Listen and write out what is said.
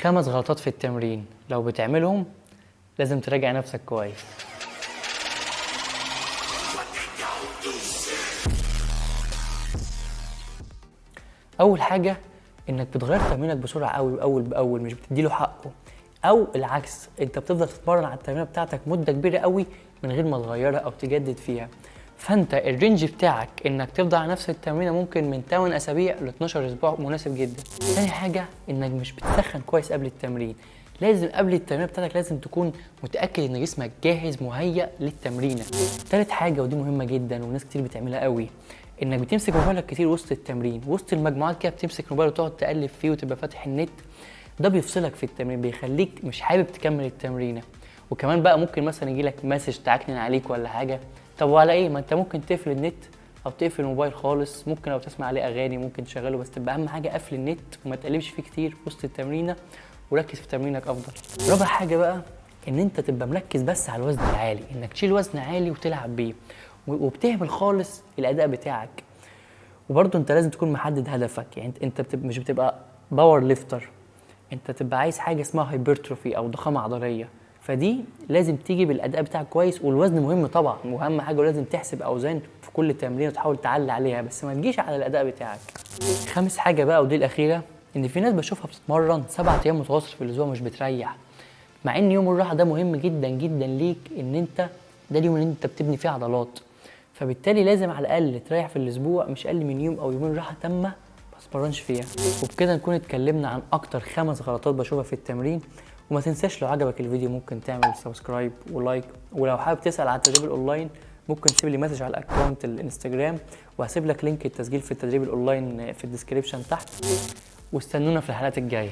5 غلطات في التمرين لو بتعملهم لازم تراجع نفسك كويس. اول حاجه انك بتغير تمرينك بسرعه قوي اول باول، مش بتديله حقه، او العكس انت بتفضل تتمرن على التمرينه بتاعتك مده كبيره قوي من غير ما تغيرها او تجدد فيها. فانت الرينج بتاعك انك تفضل على نفس التمرينه ممكن من 8 اسابيع ل 12 اسبوع مناسب جدا. تاني حاجه انك مش بتسخن كويس قبل التمرين. لازم قبل التمرينه بتاعتك لازم تكون متاكد ان جسمك جاهز مهيأ للتمرينه. تالت حاجه ودي مهمه جدا وناس كتير بتعملها قوي، انك بتمسك موبايلك كتير وسط التمرين، وسط المجموعات كده بتمسك موبايل وتقعد تقلب فيه وتبقى فاتح النت. ده بيفصلك في التمرين، بيخليك مش حابب تكمل التمرينه. وكمان بقى ممكن مثلا يجيلك مسج تعكنن عليك ولا حاجه، طب وعلى ايه؟ ما انت ممكن تقفل النت او تقفل الموبايل خالص، ممكن لو تسمع عليه اغاني ممكن تشغله، بس تبقى اهم حاجه قفل النت وما تقلبش فيه كتير وسط التمرينه، وركز في تمرينك افضل. رابع حاجه بقى ان انت تبقى مركز بس على الوزن العالي، انك تشيل وزن عالي وتلعب بيه وبتهمل خالص الاداء بتاعك. وبرضه انت لازم تكون محدد هدفك، يعني انت مش بتبقى باور ليفتر، انت تبقى عايز حاجه اسمها هايبرتروفي او ضخامه عضليه، فدي لازم تيجي بالاداء بتاعك كويس. والوزن مهم طبعا واهم حاجه، ولازم تحسب اوزان في كل تمرين وتحاول تعلي عليها، بس ما تجيش على الاداء بتاعك. خامس حاجه بقى ودي الاخيره، ان في ناس بشوفها بتتمرن 7 ايام متواصل في الاسبوع مش بتريح، مع ان يوم الراحه ده مهم جدا جدا ليك، ان انت ده اليوم اللي انت بتبني فيه عضلات، فبالتالي لازم على الاقل تريح في الاسبوع مش اقل من يوم او يومين راحه تامه ما تتمرنش فيها. وبكده نكون اتكلمنا عن اكتر 5 غلطات بشوفها في التمرين. وما تنساش لو عجبك الفيديو ممكن تعمل سبسكرايب ولايك، ولو حابب تسال على التدريب الاونلاين ممكن تسيب لي مسج على الاكونت الانستجرام، وهسيب لك لينك التسجيل في التدريب الاونلاين في الديسكريبشن تحت. واستنونا في الحلقات الجايه.